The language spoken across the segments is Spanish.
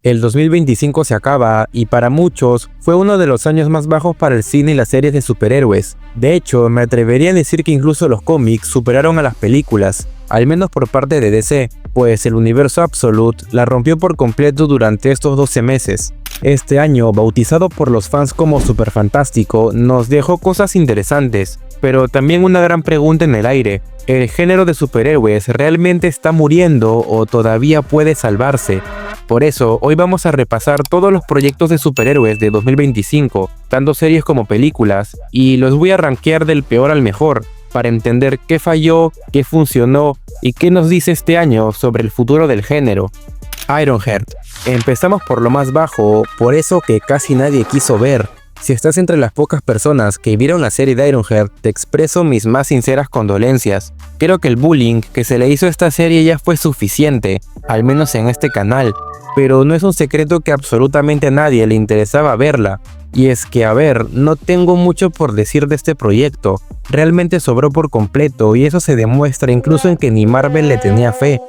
El 2025 se acaba y para muchos fue uno de los años más bajos para el cine y las series de superhéroes. De hecho, me atrevería a decir que incluso los cómics superaron a las películas, al menos por parte de DC, pues el universo Absolute la rompió por completo durante estos 12 meses. Este año, bautizado por los fans como Super Fantástico, nos dejó cosas interesantes, pero también una gran pregunta en el aire. ¿El género de superhéroes realmente está muriendo o todavía puede salvarse? Por eso, hoy vamos a repasar todos los proyectos de superhéroes de 2025, tanto series como películas, y los voy a rankear del peor al mejor, para entender qué falló, qué funcionó y qué nos dice este año sobre el futuro del género. Ironheart. Empezamos por lo más bajo, por eso que casi nadie quiso ver. Si estás entre las pocas personas que vieron la serie de Ironheart, te expreso mis más sinceras condolencias. Creo que el bullying que se le hizo a esta serie ya fue suficiente, al menos en este canal, pero no es un secreto que absolutamente a nadie le interesaba verla. Y es que, a ver, no tengo mucho por decir de este proyecto, realmente sobró por completo y eso se demuestra incluso en que ni Marvel le tenía fe.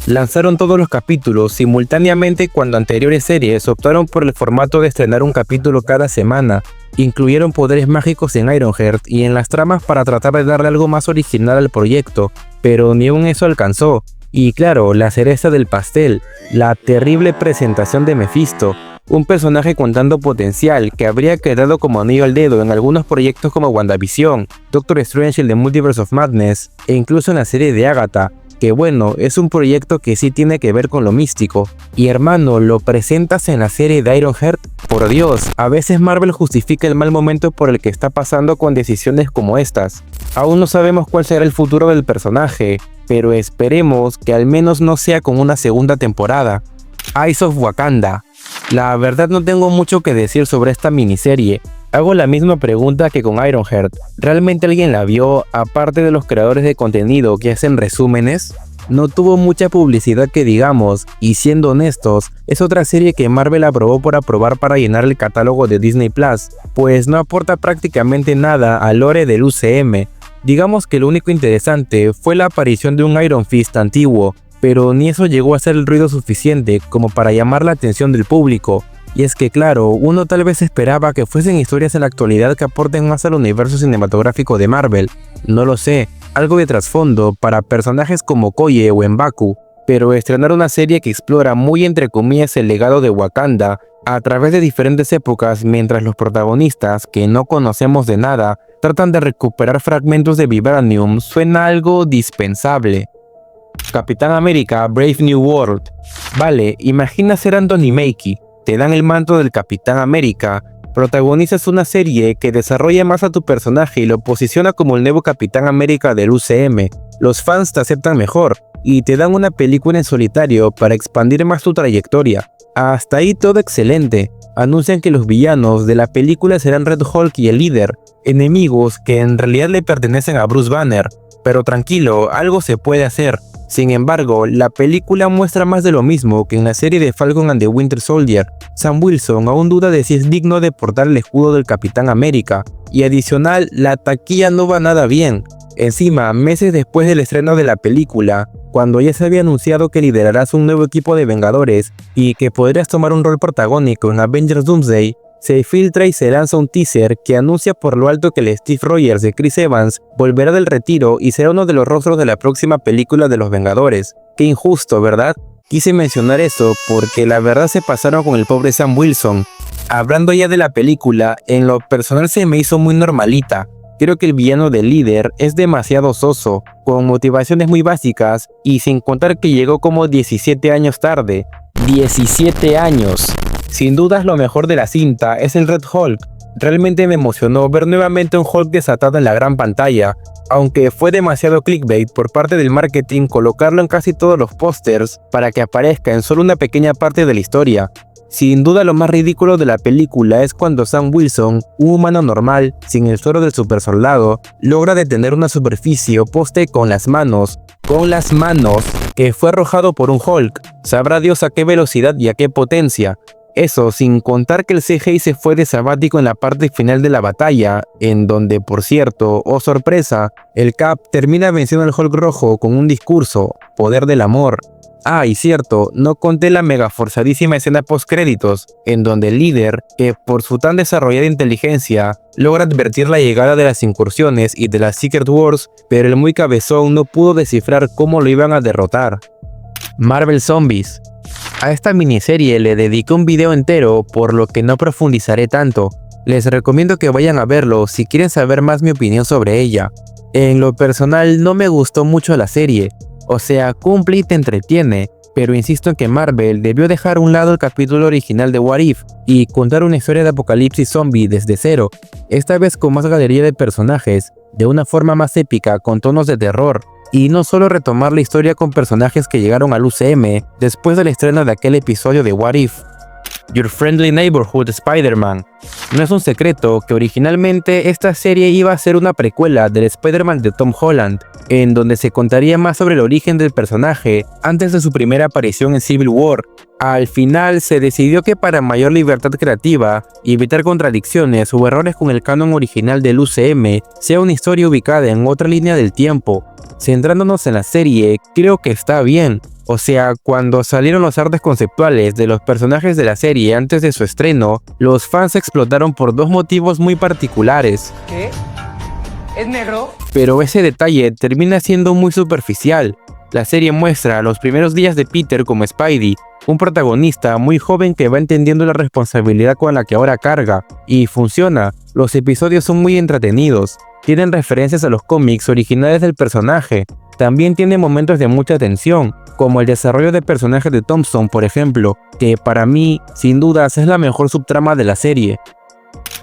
Lanzaron todos los capítulos simultáneamente cuando anteriores series optaron por el formato de estrenar un capítulo cada semana. Incluyeron poderes mágicos en Ironheart y en las tramas para tratar de darle algo más original al proyecto, pero ni aun eso alcanzó. Y claro, la cereza del pastel, la terrible presentación de Mephisto, un personaje con tanto potencial que habría quedado como anillo al dedo en algunos proyectos como WandaVision, Doctor Strange y el The Multiverse of Madness, e incluso en la serie de Agatha, que bueno, es un proyecto que sí tiene que ver con lo místico. Y hermano, ¿lo presentas en la serie de Ironheart? Por Dios, a veces Marvel justifica el mal momento por el que está pasando con decisiones como estas. Aún no sabemos cuál será el futuro del personaje, pero esperemos que al menos no sea con una segunda temporada. Eyes of Wakanda. La verdad no tengo mucho que decir sobre esta miniserie. Hago la misma pregunta que con Ironheart. ¿Realmente alguien la vio, aparte de los creadores de contenido que hacen resúmenes? No tuvo mucha publicidad que digamos, y siendo honestos, es otra serie que Marvel aprobó por aprobar para llenar el catálogo de Disney Plus, pues no aporta prácticamente nada al lore del UCM. Digamos que lo único interesante fue la aparición de un Iron Fist antiguo, pero ni eso llegó a ser el ruido suficiente como para llamar la atención del público. Y es que claro, uno tal vez esperaba que fuesen historias en la actualidad que aporten más al universo cinematográfico de Marvel, no lo sé, algo de trasfondo para personajes como Okoye o M'Baku, pero estrenar una serie que explora muy entre comillas el legado de Wakanda a través de diferentes épocas mientras los protagonistas, que no conocemos de nada, tratan de recuperar fragmentos de Vibranium suena algo dispensable. Capitán América Brave New World. Vale, imagina ser Anthony Mackie. Te dan el manto del Capitán América, protagonizas una serie que desarrolla más a tu personaje y lo posiciona como el nuevo Capitán América del UCM. Los fans te aceptan mejor y te dan una película en solitario para expandir más tu trayectoria. Hasta ahí todo excelente. Anuncian que los villanos de la película serán Red Hulk y el líder, enemigos que en realidad le pertenecen a Bruce Banner. Pero tranquilo, algo se puede hacer. Sin embargo, la película muestra más de lo mismo que en la serie de Falcon and the Winter Soldier. Sam Wilson aún duda de si es digno de portar el escudo del Capitán América. Y adicional, la taquilla no va nada bien. Encima, meses después del estreno de la película, cuando ya se había anunciado que liderarás un nuevo equipo de Vengadores y que podrías tomar un rol protagónico en Avengers Doomsday, se filtra y se lanza un teaser que anuncia por lo alto que el Steve Rogers de Chris Evans volverá del retiro y será uno de los rostros de la próxima película de los Vengadores. Qué injusto, ¿verdad? Quise mencionar eso porque la verdad se pasaron con el pobre Sam Wilson. Hablando ya de la película, en lo personal se me hizo muy normalita. Creo que el villano del líder es demasiado soso, con motivaciones muy básicas y sin contar que llegó como 17 años tarde. 17 años. Sin dudas lo mejor de la cinta es el Red Hulk. Realmente me emocionó ver nuevamente un Hulk desatado en la gran pantalla, aunque fue demasiado clickbait por parte del marketing colocarlo en casi todos los pósters para que aparezca en solo una pequeña parte de la historia. Sin duda lo más ridículo de la película es cuando Sam Wilson, un humano normal, sin el suero del supersoldado, logra detener una superficie o poste con las manos, que fue arrojado por un Hulk. Sabrá Dios a qué velocidad y a qué potencia. Eso sin contar que el CGI se fue de sabático en la parte final de la batalla, en donde, por cierto, oh sorpresa, el Cap termina venciendo al Hulk rojo con un discurso, poder del amor. Ah, y cierto, no conté la mega forzadísima escena post créditos, en donde el líder, que por su tan desarrollada inteligencia, logra advertir la llegada de las incursiones y de las Secret Wars, pero el muy cabezón no pudo descifrar cómo lo iban a derrotar. Marvel Zombies. A esta miniserie le dediqué un video entero, por lo que no profundizaré tanto. Les recomiendo que vayan a verlo si quieren saber más mi opinión sobre ella. En lo personal no me gustó mucho la serie, o sea, cumple y te entretiene, pero insisto en que Marvel debió dejar a un lado el capítulo original de What If y contar una historia de apocalipsis zombie desde cero, esta vez con más galería de personajes, de una forma más épica con tonos de terror, y no solo retomar la historia con personajes que llegaron al UCM después del estreno de aquel episodio de What If. Your Friendly Neighborhood Spider-Man. No es un secreto que originalmente esta serie iba a ser una precuela del Spider-Man de Tom Holland, en donde se contaría más sobre el origen del personaje antes de su primera aparición en Civil War. Al final se decidió que para mayor libertad creativa y evitar contradicciones o errores con el canon original del UCM, sea una historia ubicada en otra línea del tiempo. Centrándonos en la serie, creo que está bien. O sea, cuando salieron los artes conceptuales de los personajes de la serie antes de su estreno, los fans explotaron por dos motivos muy particulares. ¿Qué? ¿Es negro? Pero ese detalle termina siendo muy superficial. La serie muestra los primeros días de Peter como Spidey, un protagonista muy joven que va entendiendo la responsabilidad con la que ahora carga, y funciona. Los episodios son muy entretenidos, tienen referencias a los cómics originales del personaje, también tiene momentos de mucha tensión, como el desarrollo de personajes de Thompson, por ejemplo, que para mí, sin dudas, es la mejor subtrama de la serie.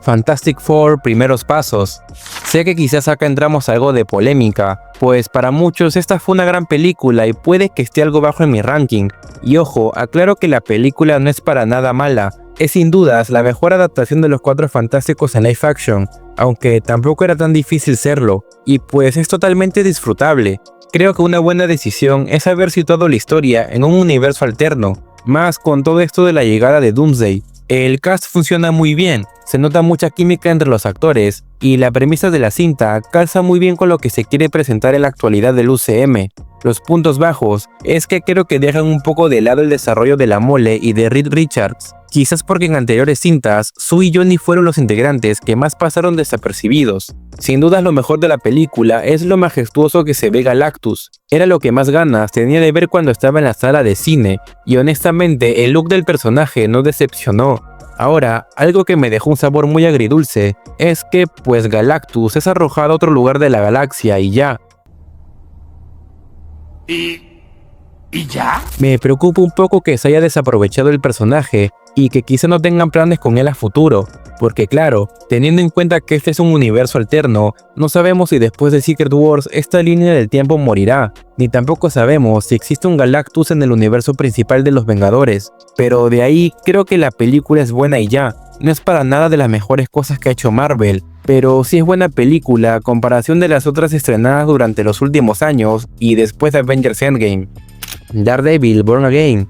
Fantastic Four, primeros pasos. Sé que quizás acá entramos a algo de polémica, pues para muchos esta fue una gran película y puede que esté algo bajo en mi ranking. Y ojo, aclaro que la película no es para nada mala, es sin dudas la mejor adaptación de los Cuatro Fantásticos en live action, aunque tampoco era tan difícil serlo, y pues es totalmente disfrutable. Creo que una buena decisión es haber situado la historia en un universo alterno, más con todo esto de la llegada de Doomsday. El cast funciona muy bien, se nota mucha química entre los actores, y la premisa de la cinta calza muy bien con lo que se quiere presentar en la actualidad del UCM. Los puntos bajos es que creo que dejan un poco de lado el desarrollo de la Mole y de Reed Richards, quizás porque en anteriores cintas, Sue y Johnny fueron los integrantes que más pasaron desapercibidos. Sin dudas lo mejor de la película es lo majestuoso que se ve Galactus, era lo que más ganas tenía de ver cuando estaba en la sala de cine, y honestamente el look del personaje no decepcionó. Ahora, algo que me dejó un sabor muy agridulce es que pues Galactus es arrojado a otro lugar de la galaxia y ya. ¿Y ya? Me preocupa un poco que se haya desaprovechado el personaje y que quizá no tengan planes con él a futuro, porque claro, teniendo en cuenta que este es un universo alterno, no sabemos si después de Secret Wars esta línea del tiempo morirá, ni tampoco sabemos si existe un Galactus en el universo principal de los Vengadores, pero de ahí creo que la película es buena y ya, no es para nada de las mejores cosas que ha hecho Marvel, pero sí es buena película a comparación de las otras estrenadas durante los últimos años y después de Avengers Endgame. Daredevil Born Again.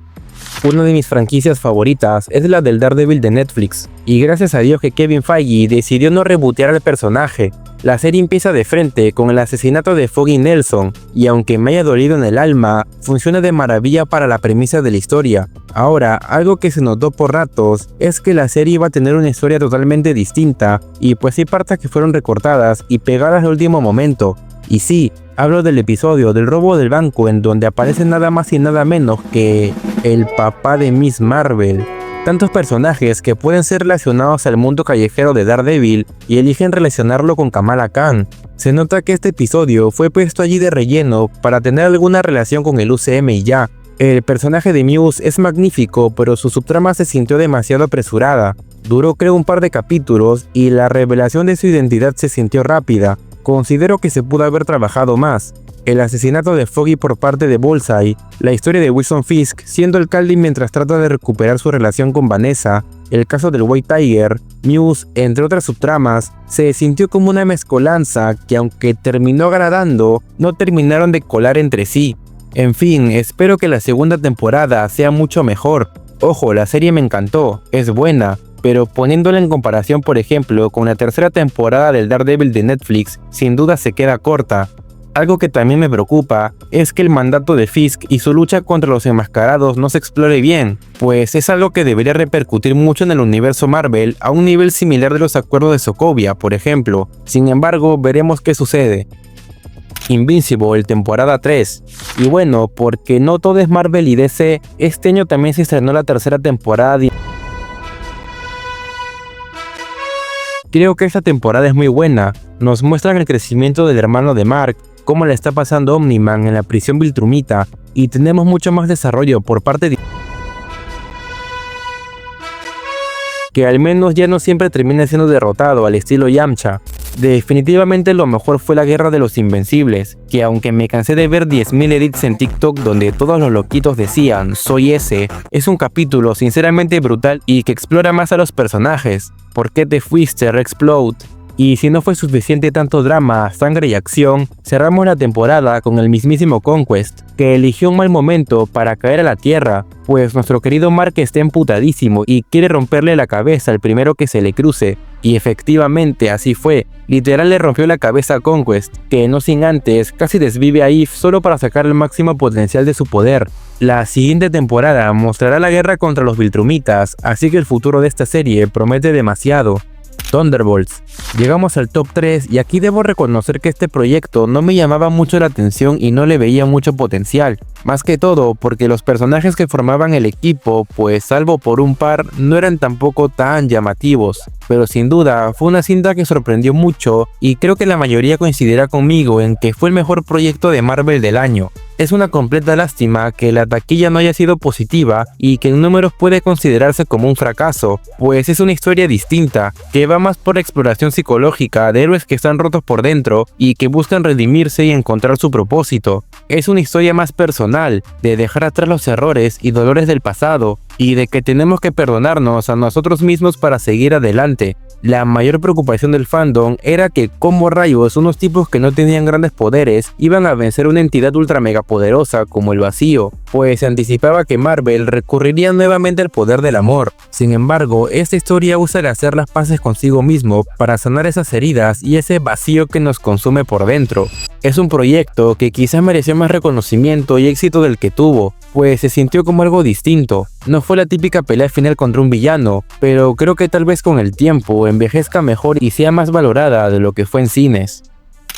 Una de mis franquicias favoritas es la del Daredevil de Netflix, y gracias a Dios que Kevin Feige decidió no rebootear al personaje. La serie empieza de frente con el asesinato de Foggy Nelson, y aunque me haya dolido en el alma, funciona de maravilla para la premisa de la historia. Ahora, algo que se notó por ratos es que la serie iba a tener una historia totalmente distinta, y pues hay partes que fueron recortadas y pegadas al último momento. Y sí, hablo del episodio del robo del banco en donde aparece nada más y nada menos que el papá de Miss Marvel. Tantos personajes que pueden ser relacionados al mundo callejero de Daredevil y eligen relacionarlo con Kamala Khan. Se nota que este episodio fue puesto allí de relleno para tener alguna relación con el UCM y ya. El personaje de Muse es magnífico, pero su subtrama se sintió demasiado apresurada. Duró creo un par de capítulos y la revelación de su identidad se sintió rápida. Considero que se pudo haber trabajado más. El asesinato de Foggy por parte de Bullseye, la historia de Wilson Fisk siendo alcalde mientras trata de recuperar su relación con Vanessa, el caso del White Tiger, Muse, entre otras subtramas, se sintió como una mezcolanza que aunque terminó agradando, no terminaron de colar entre sí. En fin, espero que la segunda temporada sea mucho mejor. Ojo, la serie me encantó, es buena, pero poniéndola en comparación por ejemplo con la tercera temporada del Daredevil de Netflix, sin duda se queda corta. Algo que también me preocupa es que el mandato de Fisk y su lucha contra los enmascarados no se explore bien, pues es algo que debería repercutir mucho en el universo Marvel a un nivel similar de los acuerdos de Sokovia, por ejemplo. Sin embargo, veremos qué sucede. Invincible, temporada 3. Y bueno, porque no todo es Marvel y DC, este año también se estrenó la tercera temporada de... Creo que esta temporada es muy buena, nos muestran el crecimiento del hermano de Mark, cómo le está pasando Omni-Man en la prisión Viltrumita, y tenemos mucho más desarrollo por parte de... que al menos ya no siempre termina siendo derrotado al estilo Yamcha. Definitivamente lo mejor fue la guerra de los Invencibles, que aunque me cansé de ver 10.000 edits en TikTok donde todos los loquitos decían "soy ese", es un capítulo sinceramente brutal y que explora más a los personajes. ¿Por qué te fuiste, Rexplode? Y si no fue suficiente tanto drama, sangre y acción, cerramos la temporada con el mismísimo Conquest, que eligió un mal momento para caer a la tierra, pues nuestro querido Mark está emputadísimo y quiere romperle la cabeza al primero que se le cruce. Y efectivamente así fue, literal le rompió la cabeza a Conquest, que no sin antes casi desvive a Eve solo para sacar el máximo potencial de su poder. La siguiente temporada mostrará la guerra contra los Viltrumitas, así que el futuro de esta serie promete demasiado. Thunderbolts. Llegamos al top 3 y aquí debo reconocer que este proyecto no me llamaba mucho la atención y no le veía mucho potencial, más que todo porque los personajes que formaban el equipo, pues salvo por un par, no eran tampoco tan llamativos, pero sin duda fue una cinta que sorprendió mucho y creo que la mayoría coincidirá conmigo en que fue el mejor proyecto de Marvel del año. Es una completa lástima que la taquilla no haya sido positiva y que en números puede considerarse como un fracaso, pues es una historia distinta, que va más por exploración psicológica de héroes que están rotos por dentro y que buscan redimirse y encontrar su propósito. Es una historia más personal, de dejar atrás los errores y dolores del pasado, y de que tenemos que perdonarnos a nosotros mismos para seguir adelante. La mayor preocupación del fandom era que como rayos unos tipos que no tenían grandes poderes iban a vencer una entidad ultra mega poderosa como el vacío, pues se anticipaba que Marvel recurriría nuevamente al poder del amor. Sin embargo, esta historia usa el hacer las paces consigo mismo para sanar esas heridas y ese vacío que nos consume por dentro. Es un proyecto que quizás mereció más reconocimiento y éxito del que tuvo, pues se sintió como algo distinto. No fue la típica pelea final contra un villano, pero creo que tal vez con el tiempo envejezca mejor y sea más valorada de lo que fue en cines.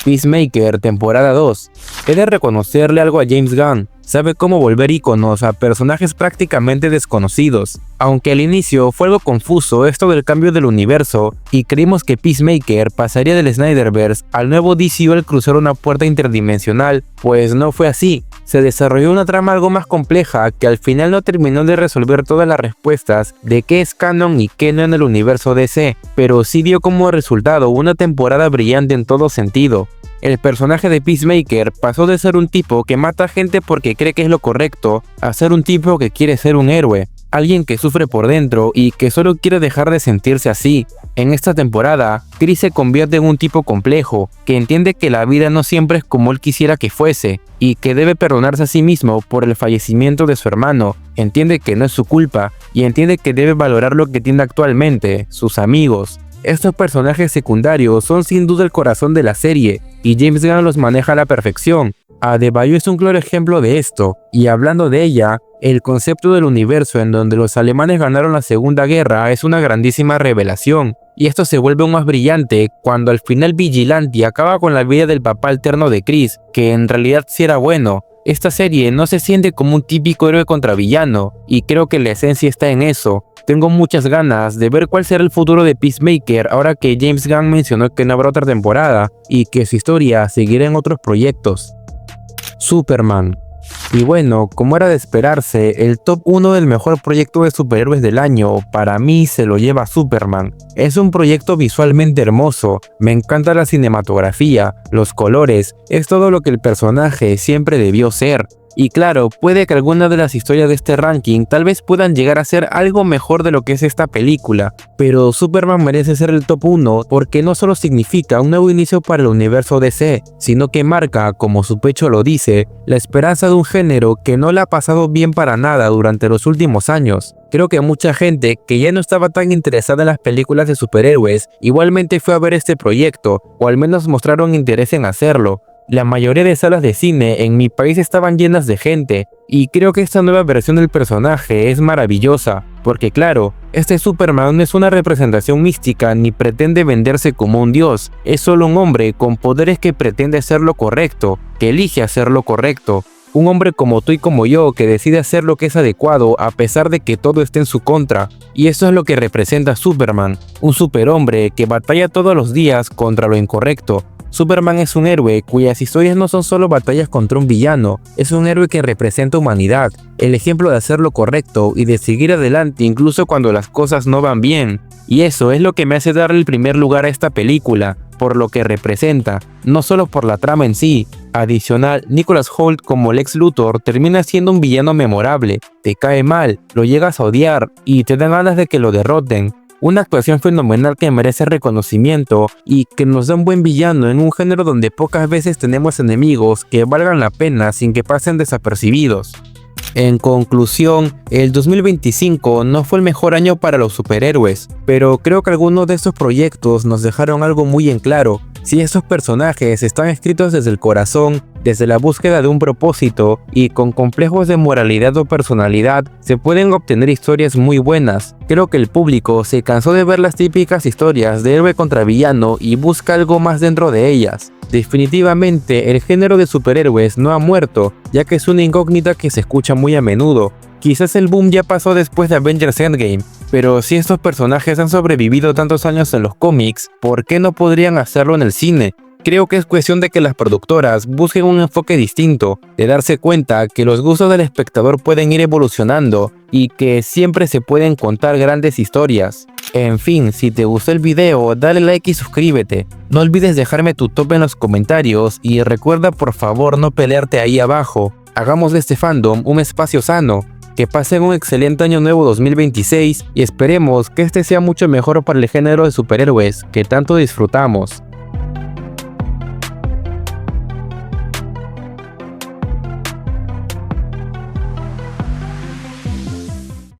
Peacemaker, temporada 2. He de reconocerle algo a James Gunn, sabe cómo volver íconos a personajes prácticamente desconocidos. Aunque al inicio fue algo confuso esto del cambio del universo y creímos que Peacemaker pasaría del Snyderverse al nuevo DCU al cruzar una puerta interdimensional, pues no fue así. Se desarrolló una trama algo más compleja que al final no terminó de resolver todas las respuestas de qué es canon y qué no en el universo DC, pero sí dio como resultado una temporada brillante en todo sentido. El personaje de Peacemaker pasó de ser un tipo que mata gente porque cree que es lo correcto, a ser un tipo que quiere ser un héroe, alguien que sufre por dentro y que solo quiere dejar de sentirse así. En esta temporada, Chris se convierte en un tipo complejo, que entiende que la vida no siempre es como él quisiera que fuese, y que debe perdonarse a sí mismo por el fallecimiento de su hermano, entiende que no es su culpa, y entiende que debe valorar lo que tiene actualmente, sus amigos. Estos personajes secundarios son sin duda el corazón de la serie, y James Gunn los maneja a la perfección. Adebayo es un claro ejemplo de esto, y hablando de ella, el concepto del universo en donde los alemanes ganaron la Segunda Guerra es una grandísima revelación, y esto se vuelve aún más brillante cuando al final Vigilante acaba con la vida del papá alterno de Chris, que en realidad sí era bueno. Esta serie no se siente como un típico héroe contra villano, y creo que la esencia está en eso. Tengo muchas ganas de ver cuál será el futuro de Peacemaker ahora que James Gunn mencionó que no habrá otra temporada, y que su historia seguirá en otros proyectos. Superman. Y bueno, como era de esperarse, el top 1 del mejor proyecto de superhéroes del año para mí se lo lleva Superman. Es un proyecto visualmente hermoso, me encanta la cinematografía, los colores, es todo lo que el personaje siempre debió ser. Y claro, puede que algunas de las historias de este ranking tal vez puedan llegar a ser algo mejor de lo que es esta película, pero Superman merece ser el top 1 porque no solo significa un nuevo inicio para el universo DC, sino que marca, como su pecho lo dice, la esperanza de un género que no le ha pasado bien para nada durante los últimos años. Creo que mucha gente que ya no estaba tan interesada en las películas de superhéroes igualmente fue a ver este proyecto, o al menos mostraron interés en hacerlo. La mayoría de salas de cine en mi país estaban llenas de gente, y creo que esta nueva versión del personaje es maravillosa, porque claro, este Superman no es una representación mística ni pretende venderse como un dios, es solo un hombre con poderes que pretende hacer lo correcto, que elige hacer lo correcto. Un hombre como tú y como yo que decide hacer lo que es adecuado a pesar de que todo esté en su contra. Y eso es lo que representa Superman, un superhombre que batalla todos los días contra lo incorrecto. Superman es un héroe cuyas historias no son solo batallas contra un villano, es un héroe que representa humanidad, el ejemplo de hacer lo correcto y de seguir adelante incluso cuando las cosas no van bien. Y eso es lo que me hace darle el primer lugar a esta película, por lo que representa, no solo por la trama en sí. Adicional, Nicholas Hoult como Lex Luthor termina siendo un villano memorable, te cae mal, lo llegas a odiar y te dan ganas de que lo derroten. Una actuación fenomenal que merece reconocimiento y que nos da un buen villano en un género donde pocas veces tenemos enemigos que valgan la pena sin que pasen desapercibidos. En conclusión, el 2025 no fue el mejor año para los superhéroes, pero creo que algunos de estos proyectos nos dejaron algo muy en claro. Si esos personajes están escritos desde el corazón, desde la búsqueda de un propósito y con complejos de moralidad o personalidad, se pueden obtener historias muy buenas. Creo que el público se cansó de ver las típicas historias de héroe contra villano y busca algo más dentro de ellas. Definitivamente el género de superhéroes no ha muerto, ya que es una incógnita que se escucha muy a menudo. Quizás el boom ya pasó después de Avengers Endgame, pero si estos personajes han sobrevivido tantos años en los cómics, ¿por qué no podrían hacerlo en el cine? Creo que es cuestión de que las productoras busquen un enfoque distinto, de darse cuenta que los gustos del espectador pueden ir evolucionando y que siempre se pueden contar grandes historias. En fin, si te gustó el video, dale like y suscríbete. No olvides dejarme tu top en los comentarios y recuerda por favor no pelearte ahí abajo. Hagamos de este fandom un espacio sano. Que pasen un excelente año nuevo 2026 y esperemos que este sea mucho mejor para el género de superhéroes que tanto disfrutamos.